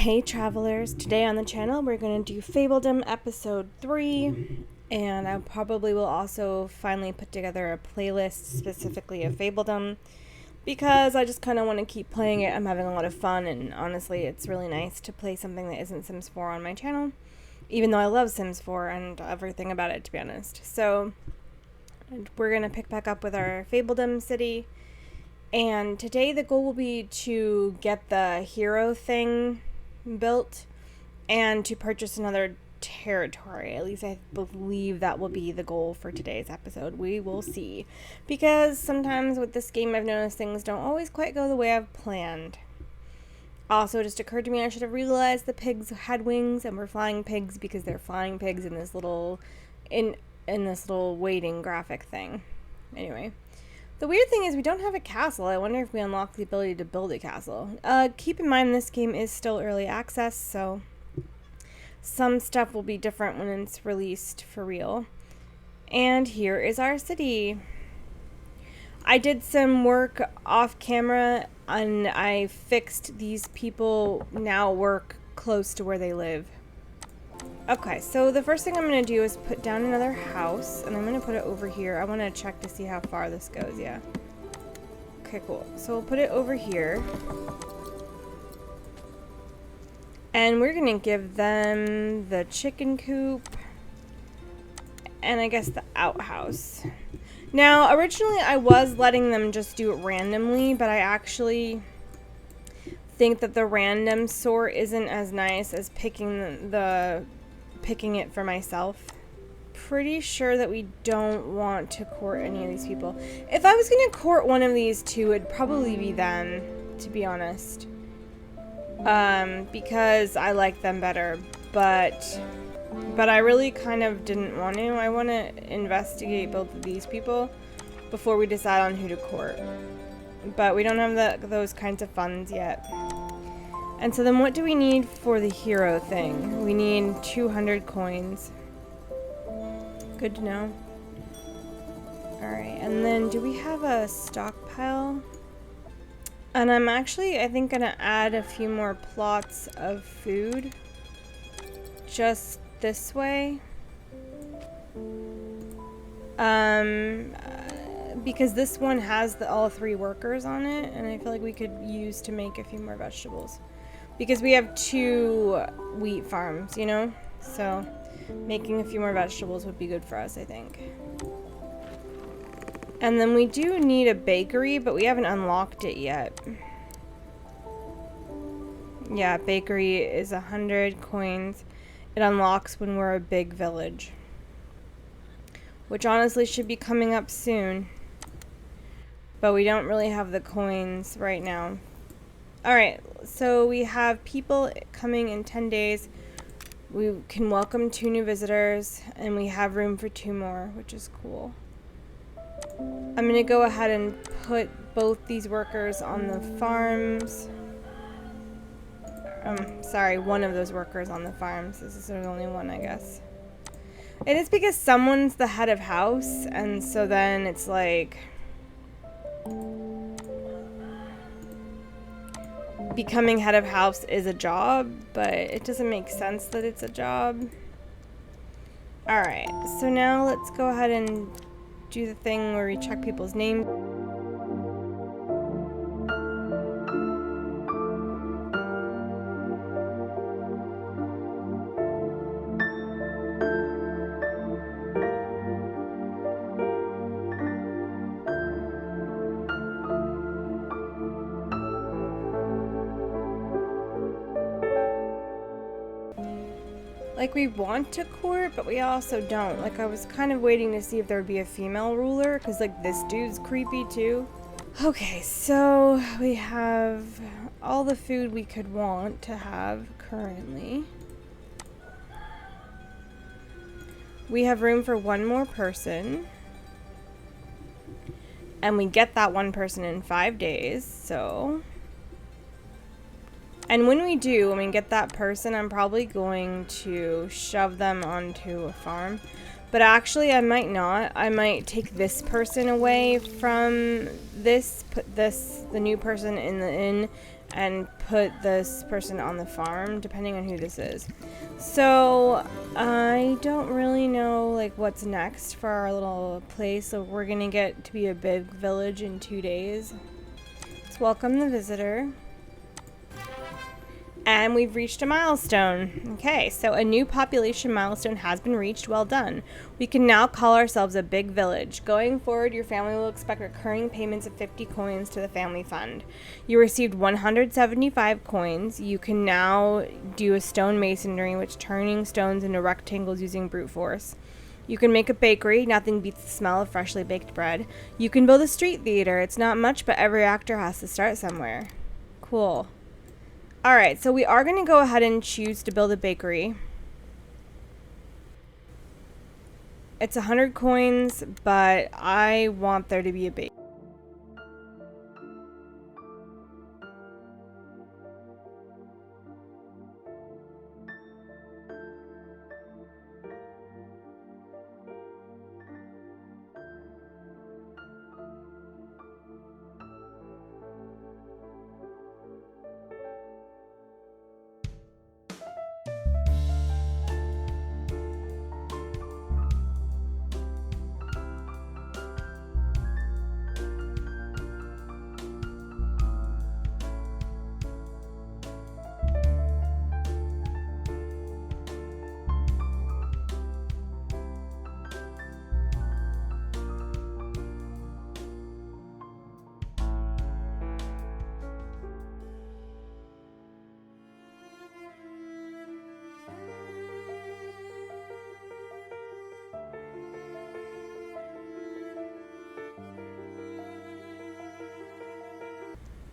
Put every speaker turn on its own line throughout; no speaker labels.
Hey travelers, today on the channel we're going to do Fabledom episode 3, and I probably will also finally put together a playlist specifically of Fabledom because I just kind of want to keep playing it. I'm having a lot of fun, and honestly it's really nice to play something that isn't Sims 4 on my channel, even though I love Sims 4 and everything about it, to be honest. So we're going to pick back up with our Fabledom city. And today the goal will be to get the hero thing built and to purchase another territory. At least I believe that will be the goal for today's episode. We will see. Because sometimes with this game I've noticed things don't always quite go the way I've planned. Also, it just occurred to me I should have realized the pigs had wings and were flying pigs because they're flying pigs in this little in this little waiting graphic thing. Anyway. The weird thing is we don't have a castle. I wonder if we unlock the ability to build a castle. Keep in mind this game is still early access, so some stuff will be different when it's released for real. And here is our city. I did some work off camera and I fixed these people now work close to where they live. Okay, so the first thing I'm going to do is put down another house, and I'm going to put it over here. I want to check to see how far this goes, yeah. Okay, cool. So we'll put it over here. And we're going to give them the chicken coop, and I guess the outhouse. Now, originally I was letting them just do it randomly, but I actually think that the random sort isn't as nice as picking it for myself. Pretty sure that we don't want to court any of these people. If I was going to court one of these two, it'd probably be them, to be honest. Because I like them better, but I really kind of didn't want to. I want to investigate both of these people before we decide on who to court. But we don't have those kinds of funds yet. And so then what do we need for the hero thing? We need 200 coins. Good to know. Alright, and then do we have a stockpile? And I'm actually, I think, gonna add a few more plots of food. Just this way. Because this one has all 3 workers on it, and I feel like we could use to make a few more vegetables. Because we have 2 wheat farms, you know? So making a few more vegetables would be good for us, I think. And then we do need a bakery, but we haven't unlocked it yet. Yeah, bakery is 100 coins. It unlocks when we're a big village. Which honestly should be coming up soon. But we don't really have the coins right now. Alright, so we have people coming in 10 days. We can welcome 2 new visitors, and we have room for 2 more, which is cool. I'm going to go ahead and put both these workers on the farms. Sorry, one of those workers on the farms. This is the only one, I guess. It is because someone's the head of house, and so then it's like becoming head of house is a job, but it doesn't make sense that it's a job. Alright, so now let's go ahead and do the thing where we check people's names. Like, we want to court, but we also don't. Like, I was kind of waiting to see if there would be a female ruler, because, like, this dude's creepy, too. Okay, so we have all the food we could want to have currently. We have room for 1 more person. And we get that 1 person in 5 days, so... And when we do, when we get that person, I'm probably going to shove them onto a farm. But actually, I might not. I might take this person away from this, put the new person in the inn, and put this person on the farm, depending on who this is. So I don't really know like what's next for our little place. So we're gonna get to be a big village in 2 days. Let's welcome the visitor. And we've reached a milestone. Okay, so a new population milestone has been reached. Well done. We can now call ourselves a big village. Going forward, your family will expect recurring payments of 50 coins to the family fund. You received 175 coins. You can now do a stone masonry, which turning stones into rectangles using brute force. You can make a bakery. Nothing beats the smell of freshly baked bread. You can build a street theater. It's not much, but every actor has to start somewhere. Cool. Alright, so we are going to go ahead and choose to build a bakery. It's 100 coins, but I want there to be a bakery.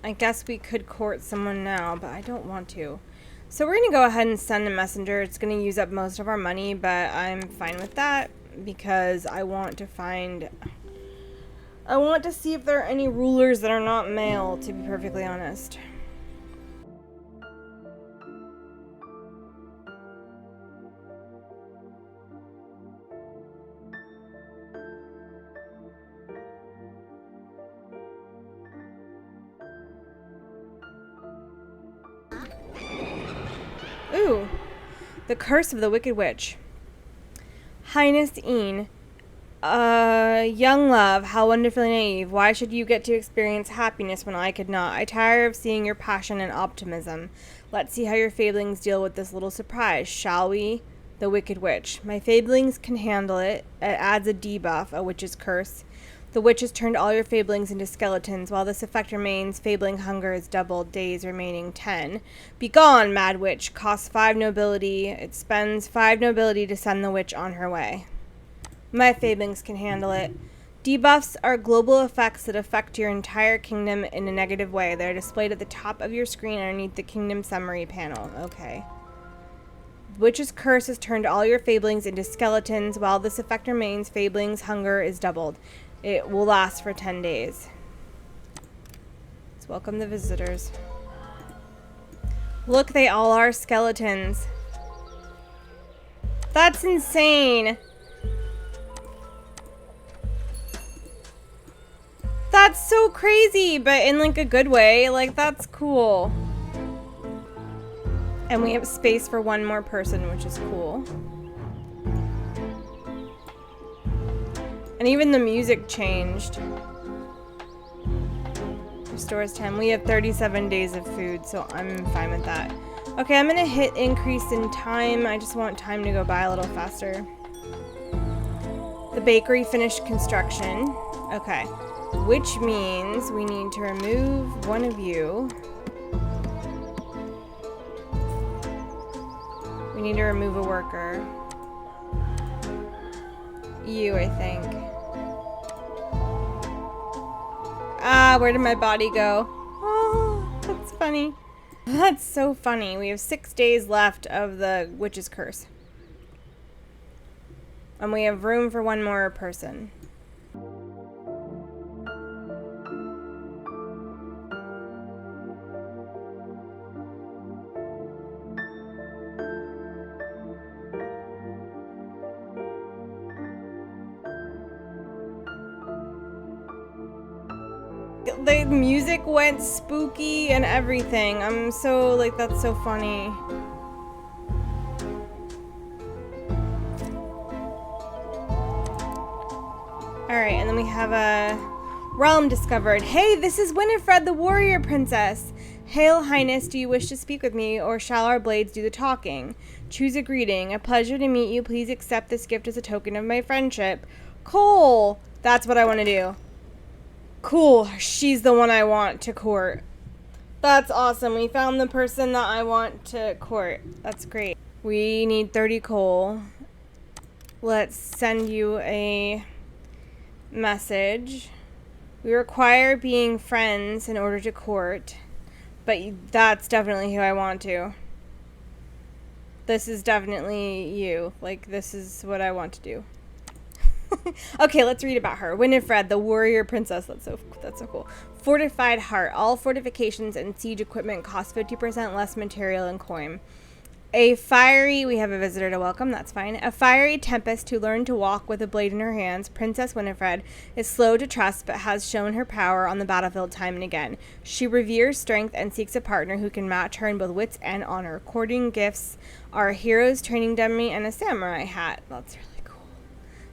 I guess we could court someone now, but I don't want to. So we're going to go ahead and send a messenger. It's going to use up most of our money, but I'm fine with that because I want to see if there are any rulers that are not male, to be perfectly honest. Ooh, the curse of the Wicked Witch. Highness Een, young love, how wonderfully naive. Why should you get to experience happiness when I could not? I tire of seeing your passion and optimism. Let's see how your fablings deal with this little surprise, shall we? The Wicked Witch. My fablings can handle it. It adds a debuff, a witch's curse. The witch has turned all your fablings into skeletons. While this effect remains, fabling hunger is doubled, days remaining 10. Begone, mad witch. Costs 5 nobility. It spends 5 nobility to send the witch on her way. My fablings can handle it. Debuffs are global effects that affect your entire kingdom in a negative way. They're displayed at the top of your screen underneath the kingdom summary panel. Okay. Witch's curse has turned all your fablings into skeletons. While this effect remains, fablings hunger is doubled. It will last for 10 days. Let's welcome the visitors. Look, they all are skeletons. That's insane. That's so crazy, but in like a good way. Like, that's cool. And we have space for one more person, which is cool. And even the music changed. Restores 10. We have 37 days of food, so I'm fine with that. Okay, I'm gonna hit increase in time. I just want time to go by a little faster. The bakery finished construction. Okay. Which means we need to remove one of you. We need to remove a worker. You, I think. Ah, where did my body go? Oh, that's funny. That's so funny. We have 6 days left of the witch's curse. And we have room for one more person. the music went spooky and everything. I'm so, like, that's so funny. Alright, and then we have a realm discovered. Hey, this is Winifred, the warrior princess. Hail, Highness, do you wish to speak with me, or shall our blades do the talking? Choose a greeting. A pleasure to meet you. Please accept this gift as a token of my friendship. Cole! That's what I want to do. Cool. She's the one I want to court. That's awesome. We found the person that I want to court. That's great. We need 30 coal. Let's send you a message. We require being friends in order to court. But that's definitely who I want to. This is definitely you. Like, this is what I want to do. Okay, let's read about her. Winifred, the warrior princess. That's so cool. Fortified heart. All fortifications and siege equipment cost 50% less material and coin. We have a visitor to welcome, that's fine. A fiery tempest to learn to walk with a blade in her hands. Princess Winifred is slow to trust but has shown her power on the battlefield time and again. She reveres strength and seeks a partner who can match her in both wits and honor. Courting gifts are a hero's training dummy and a samurai hat. That's really cool.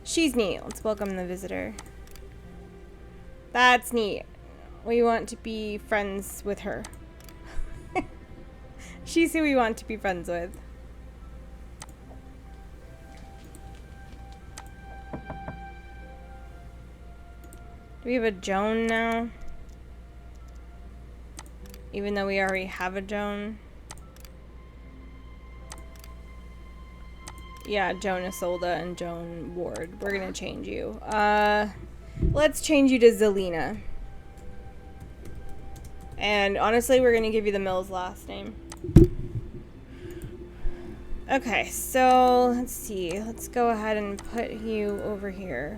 She's neat. Let's welcome the visitor. That's neat. We want to be friends with her. She's who we want to be friends with. Do we have a Joan now? Even though we already have a Joan. Yeah, Joan Isolde and Joan Ward. We're gonna change you. Let's change you to Zelina. And honestly, we're gonna give you the Mills last name. Okay, so let's see. Let's go ahead and put you over here.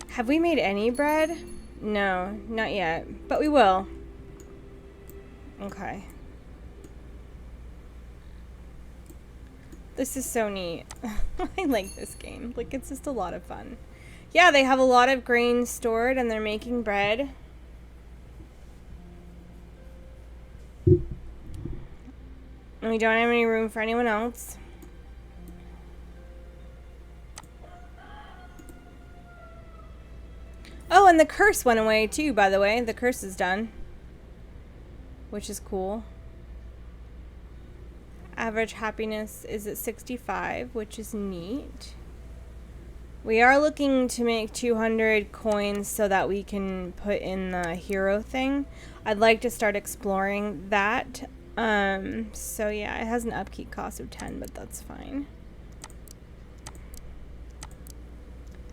Have we made any bread? No, not yet, but we will. Okay. This is so neat. I like this game. Like, it's just a lot of fun. Yeah, they have a lot of grain stored and they're making bread. And we don't have any room for anyone else. Oh, and the curse went away too, by the way. The curse is done. Which is cool. Average happiness is at 65, which is neat. We are looking to make 200 coins so that we can put in the hero thing. I'd like to start exploring that. So yeah, it has an upkeep cost of 10, but that's fine.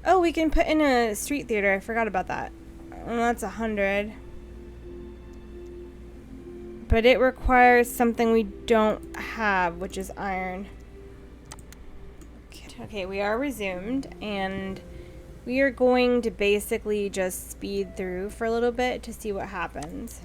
Oh, we can put in a street theater. I forgot about that. Well, that's 100. But it requires something we don't have, which is iron. Okay, we are resumed, and we are going to basically just speed through for a little bit to see what happens.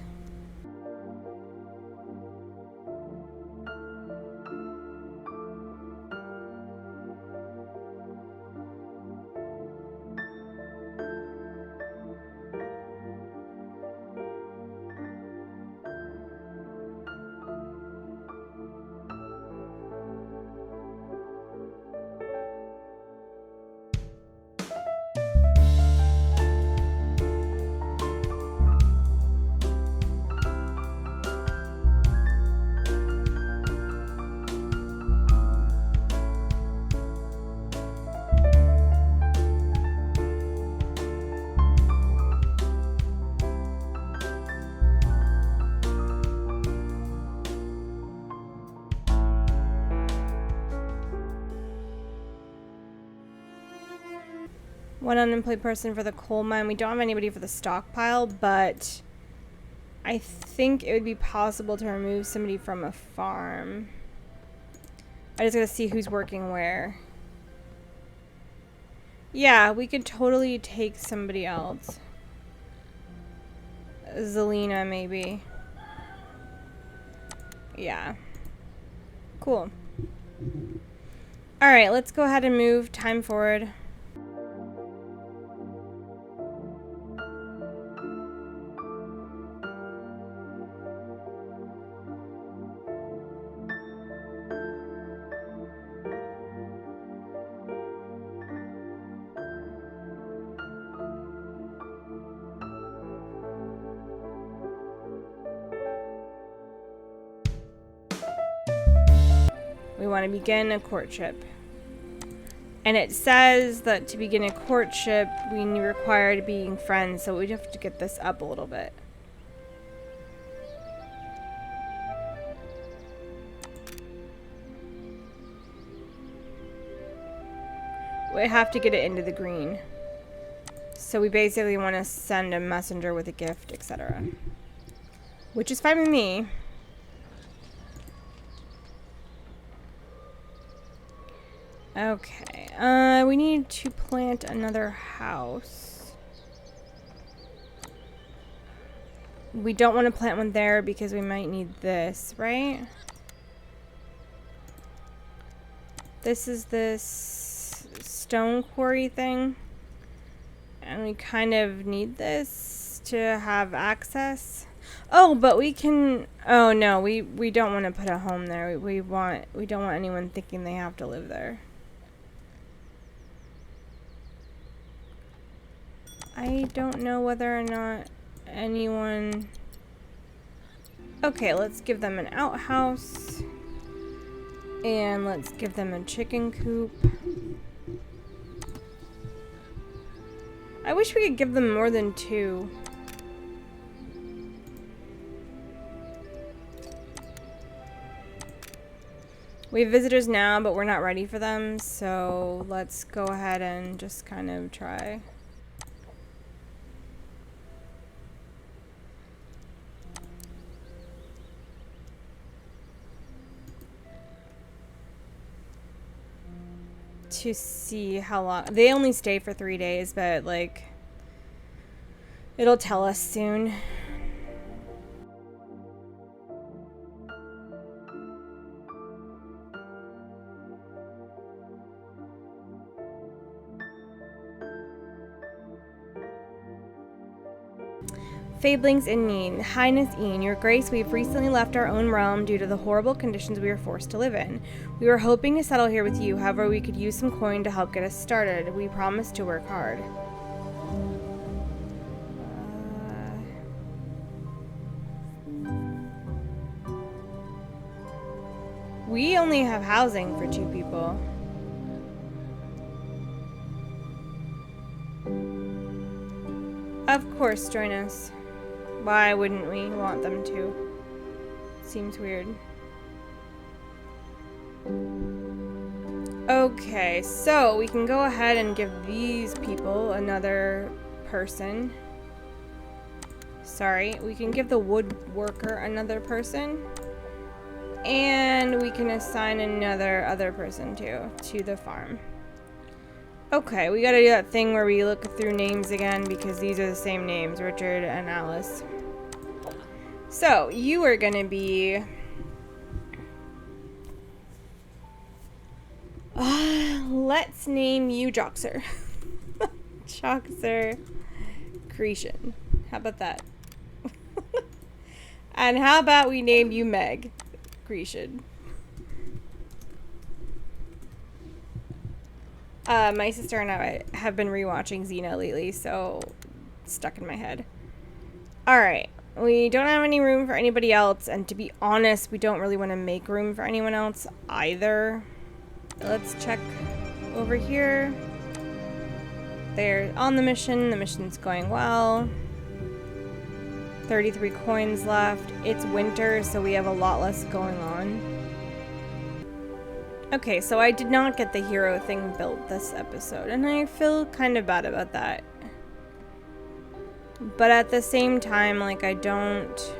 One unemployed person for the coal mine. We don't have anybody for the stockpile, but I think it would be possible to remove somebody from a farm. I just gotta see who's working where. Yeah, we could totally take somebody else. Zelina, maybe. Yeah. Cool. Alright, let's go ahead and move time forward. We want to begin a courtship. And it says that to begin a courtship, we require being friends, so we have to get this up a little bit. We have to get it into the green. So we basically want to send a messenger with a gift, etc. Which is fine with me. Okay, we need to plant another house. We don't want to plant one there because we might need this, right? This is this stone quarry thing. And we kind of need this to have access. Oh, but we can... Oh, no, we don't want to put a home there. We don't want anyone thinking they have to live there. I don't know whether or not anyone... Okay, let's give them an outhouse. And let's give them a chicken coop. I wish we could give them more than 2. We have visitors now, but we're not ready for them, so let's go ahead and just kind of try. To see how long they only stay for 3 days, but like it'll tell us soon. Fablings in need. Highness Ian, your grace, we have recently left our own realm due to the horrible conditions we were forced to live in. We were hoping to settle here with you, however we could use some coin to help get us started. We promise to work hard. We only have housing for 2 people. Of course, join us. Why wouldn't we want them to? Seems weird. Okay, so we can go ahead and give these people another person. Sorry, we can give the woodworker another person. And we can assign another other person to the farm. Okay, we gotta do that thing where we look through names again because these are the same names, Richard and Alice. So, you are gonna be... let's name you Joxer. Joxer Grecian. How about that? And how about we name you Meg Grecian? My sister and I have been rewatching Xena lately, so it's stuck in my head. Alright, we don't have any room for anybody else, and to be honest, we don't really want to make room for anyone else either. Let's check over here. They're on the mission's going well. 33 coins left. It's winter, so we have a lot less going on. Okay, so I did not get the hero thing built this episode, and I feel kind of bad about that. But at the same time, like, I don't...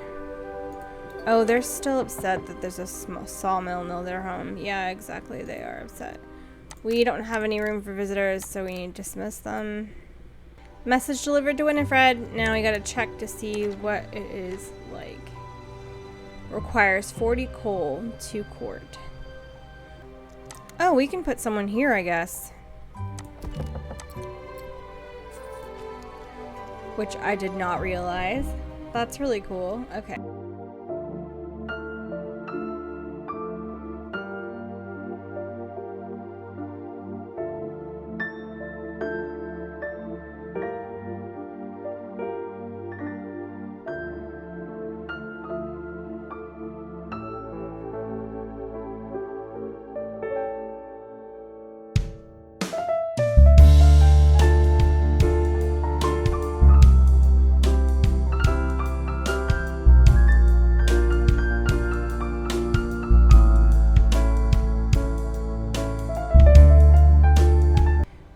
Oh, they're still upset that there's a sawmill near their home. Yeah, exactly, they are upset. We don't have any room for visitors, so we dismiss them. Message delivered to Winifred. Now we gotta check to see what it is like. Requires 40 coal to court. Oh, we can put someone here, I guess. Which I did not realize. That's really cool. Okay.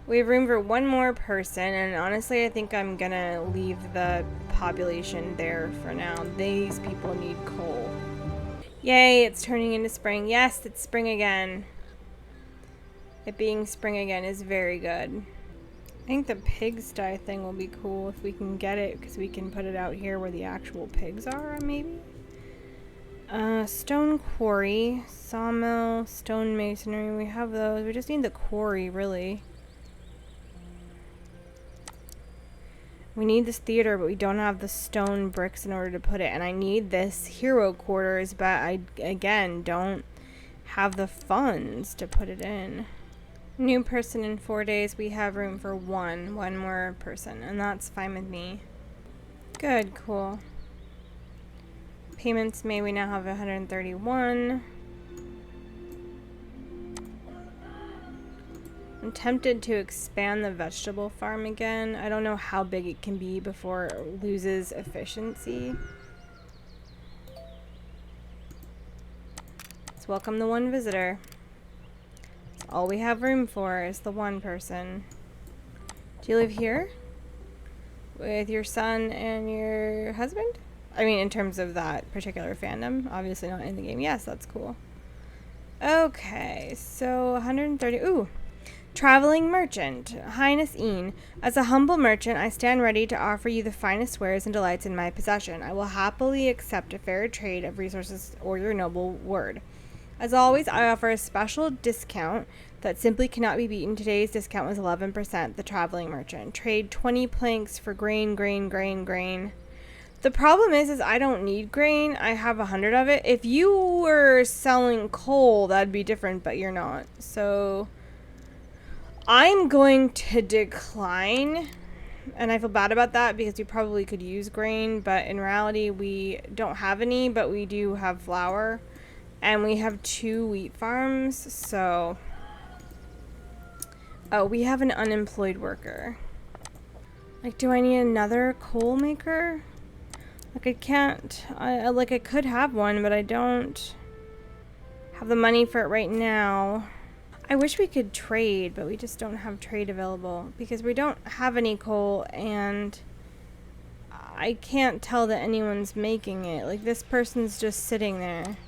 We have room for one more person, and honestly, I think I'm gonna leave the population there for now. These people need coal. Yay, it's turning into spring. Yes, it's spring again. It being spring again is very good. I think the pigsty thing will be cool if we can get it, because we can put it out here where the actual pigs are, maybe? Stone quarry, sawmill, stone masonry, we have those. We just need the quarry, really. We need this theater, but we don't have the stone bricks in order to put it. And I need this hero quarters, but I, again, don't have the funds to put it in. New person in 4 days. We have room for one more person, and that's fine with me. Good, cool. Payments made, we now have 131. I'm tempted to expand the vegetable farm again. I don't know how big it can be before it loses efficiency. Let's welcome the one visitor. That's all we have room for is the one person. Do you live here? With your son and your husband? I mean, in terms of that particular fandom. Obviously not in the game. Yes, that's cool. Okay, so 130. Ooh. Traveling merchant, Highness Een. As a humble merchant, I stand ready to offer you the finest wares and delights in my possession. I will happily accept a fair trade of resources or your noble word. As always, I offer a special discount that simply cannot be beaten. Today's discount was 11%. The traveling merchant. Trade 20 planks for grain. The problem is I don't need grain. I have 100 of it. If you were selling coal, that'd be different, but you're not. So I'm going to decline, and I feel bad about that because we probably could use grain, but in reality we don't have any, but we do have flour, and we have 2 wheat farms, so... Oh, we have an unemployed worker. Like, do I need another coal maker? Like, I can't... I could have one, but I don't have the money for it right now. I wish we could trade, but we just don't have trade available because we don't have any coal, and I can't tell that anyone's making it. Like, this person's just sitting there.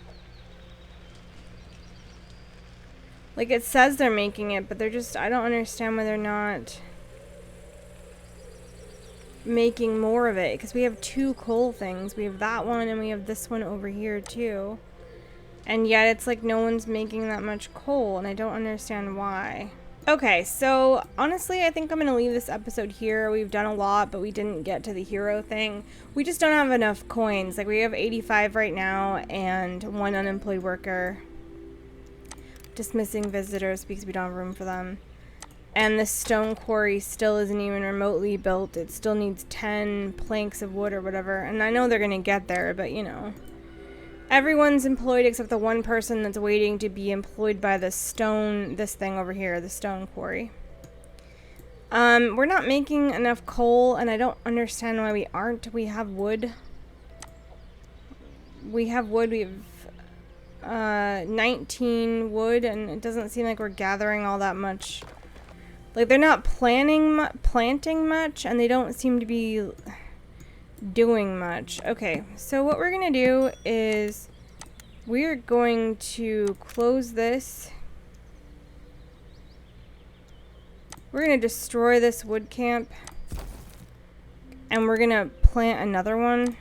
Like, it says they're making it, but they're just... I don't understand why they're not making more of it, because we have 2 coal things. We have that one, and we have this one over here, too. And yet it's like no one's making that much coal, and I don't understand why. Okay, so honestly, I think I'm going to leave this episode here. We've done a lot, but we didn't get to the hero thing. We just don't have enough coins. Like, we have 85 right now and 1 unemployed worker. Dismissing visitors because we don't have room for them. And the stone quarry still isn't even remotely built. It still needs 10 planks of wood or whatever. And I know they're going to get there, but you know. Everyone's employed except the one person that's waiting to be employed by the stone, this thing over here, the stone quarry. We're not making enough coal, and I don't understand why we aren't. We have wood. We have 19 wood, and it doesn't seem like we're gathering all that much. Like, they're not planting much, and they don't seem to be doing much. Okay, so what we're gonna do is we're going to close this. We're gonna destroy this wood camp, and we're gonna plant another one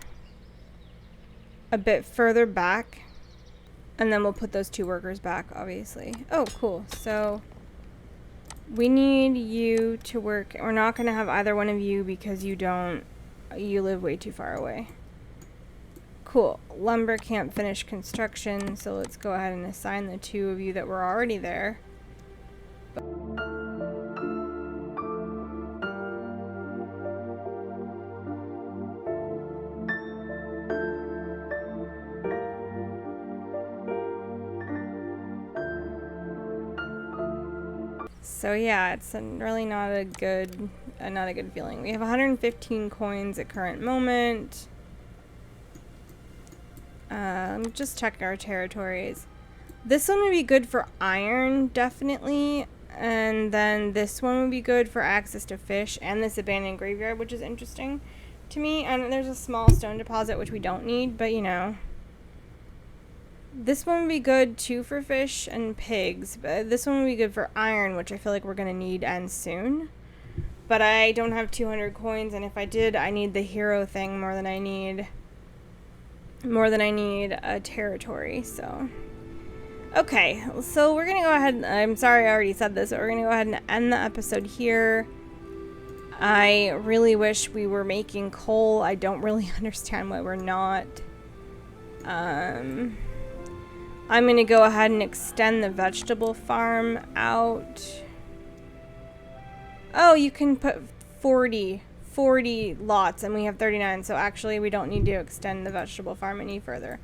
a bit further back. And then we'll put those 2 workers back, obviously. Oh, cool. So we need you to work. We're not going to have either one of you because you live way too far away. Cool. Lumber can't finish construction, so let's go ahead and assign the 2 of you that were already there. So yeah, it's really not a good feeling. We have 115 coins at current moment. Just check our territories. This one would be good for iron, definitely. And then this one would be good for access to fish and this abandoned graveyard, which is interesting to me. And there's a small stone deposit, which we don't need, but you know. This one would be good too for fish and pigs, but this one would be good for iron, which I feel like we're going to need and soon. But I don't have 200 coins, and if I did, I need the hero thing more than I need a territory, so. Okay, so we're going to go ahead, I'm sorry I already said this, but we're going to go ahead and end the episode here. I really wish we were making coal. I don't really understand why we're not. I'm going to go ahead and extend the vegetable farm out. Oh, you can put 40 lots, and we have 39, so actually we don't need to extend the vegetable farm any further.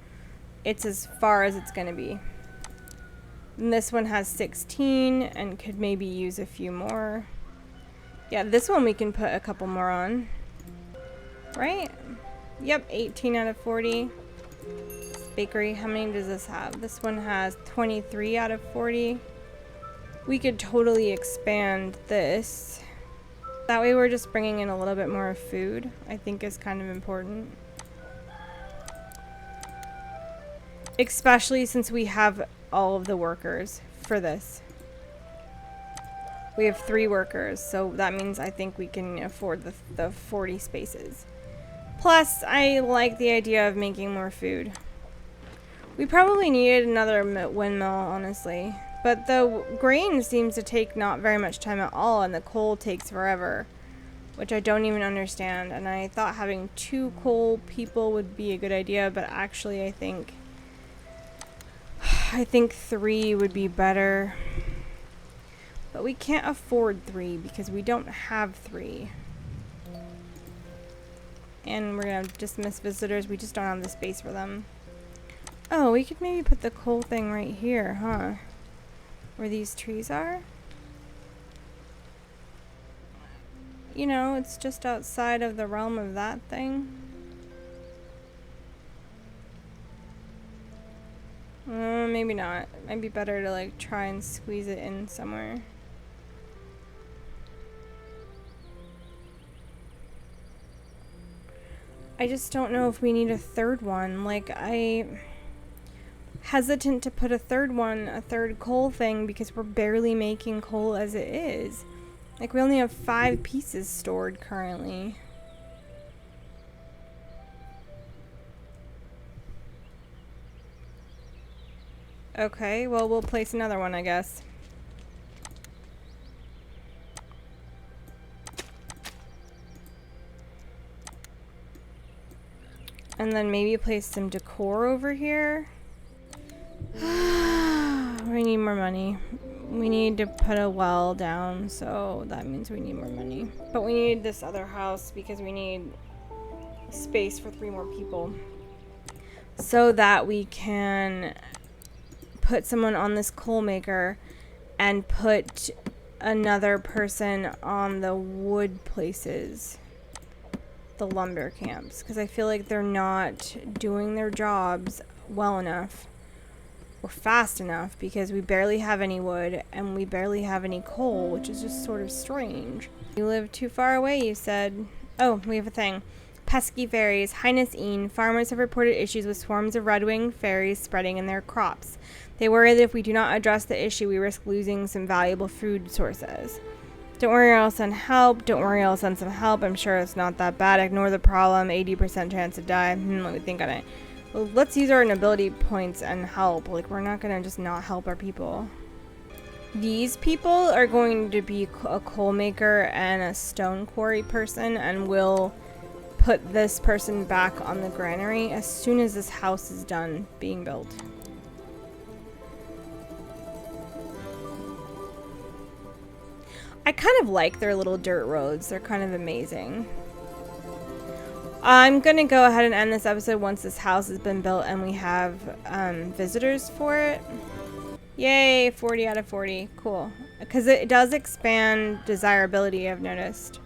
It's as far as it's going to be. And this one has 16 and could maybe use a few more. Yeah, this one we can put a couple more on. Right? Yep, 18 out of 40. Bakery, how many does this have? This one has 23 out of 40. We could totally expand this. That way we're just bringing in a little bit more food, I think is kind of important. Especially since we have all of the workers for this. We have 3 workers, so that means I think we can afford the 40 spaces. Plus, I like the idea of making more food. We probably needed another windmill, honestly. But the grain seems to take not very much time at all, and the coal takes forever. Which I don't even understand. And I thought having 2 coal people would be a good idea, but actually I think 3 would be better. But we can't afford 3 because we don't have 3. And we're going to dismiss visitors. We just don't have the space for them. Oh, we could maybe put the coal thing right here, huh? Where these trees are? You know, it's just outside of the realm of that thing. Maybe not. Might be better to like try and squeeze it in somewhere. I just don't know if we need a 3rd one. Like, I'm hesitant to put a 3rd coal thing because we're barely making coal as it is. Like, we only have 5 pieces stored currently. Okay, well, we'll place another one, I guess. And then maybe place some decor over here. We need more money. We need to put a well down, so that means we need more money. But we need this other house because we need space for 3 more people. So that we can put someone on this coal maker and put another person on the wood places. The lumber camps, because I feel like they're not doing their jobs well enough or fast enough, because we barely have any wood and we barely have any coal, which is just sort of strange. You live too far away, you said. Oh, we have a thing. Pesky fairies. Highness Een. Farmers have reported issues with swarms of red-winged fairies spreading in their crops. They worry that if we do not address the issue, we risk losing some valuable food sources. Don't worry, I'll send help. Don't worry, I'll send some help. I'm sure it's not that bad. Ignore the problem. 80% chance to die. Let me think on it. Well, let's use our ability points and help. Like, we're not gonna just not help our people. These people are going to be a coal maker and a stone quarry person, and we'll put this person back on the granary as soon as this house is done being built. I kind of like their little dirt roads. They're kind of amazing. I'm gonna go ahead and end this episode once this house has been built and we have visitors for it. Yay, 40 out of 40. Cool. Because it does expand desirability, I've noticed.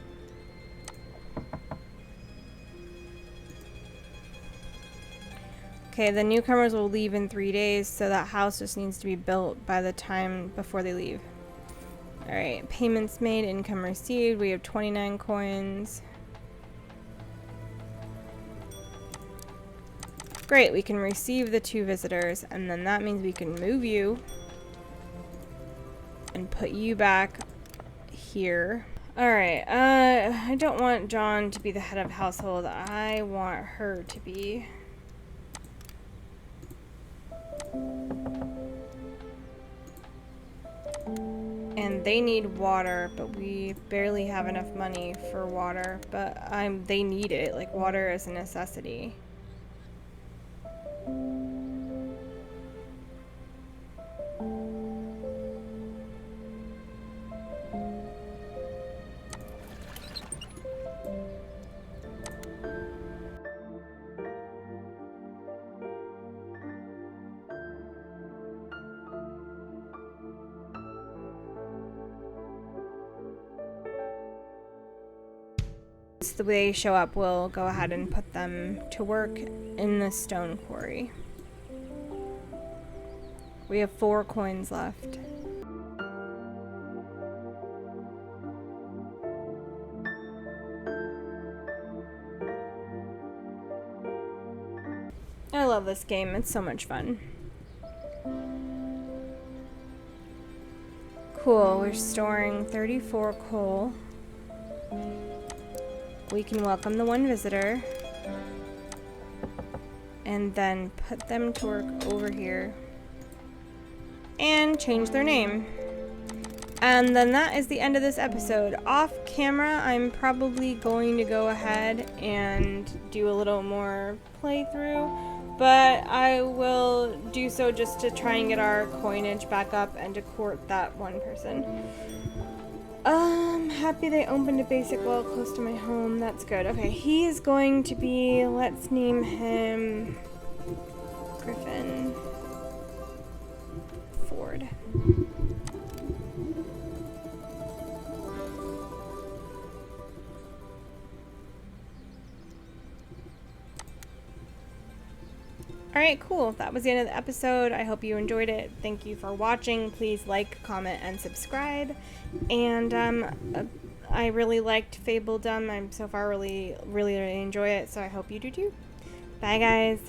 Okay, the newcomers will leave in 3 days, so that house just needs to be built by the time before they leave. Alright, payments made, income received. We have 29 coins. Great, we can receive the 2 visitors, and then that means we can move you and put you back here. Alright, I don't want John to be the head of household. I want her to be. And they need water, but we barely have enough money for water. But they need it. Like, water is a necessity. The way they show up, we'll go ahead and put them to work in the stone quarry. We have 4 coins left. I love this game. It's so much fun. Cool. We're storing 34 coal. We can welcome the 1 visitor and then put them to work over here and change their name. And then that is the end of this episode. Off camera, I'm probably going to go ahead and do a little more playthrough, but I will do so just to try and get our coinage back up and to court that 1 person. Happy they opened a basic well close to my home. That's good. Okay, he is going to be, let's name him Griffin Ford. Alright, cool. That was the end of the episode. I hope you enjoyed it. Thank you for watching. Please like, comment, and subscribe. And I really liked Fabledom. I'm so far really enjoy it, so I hope you do too. Bye, guys.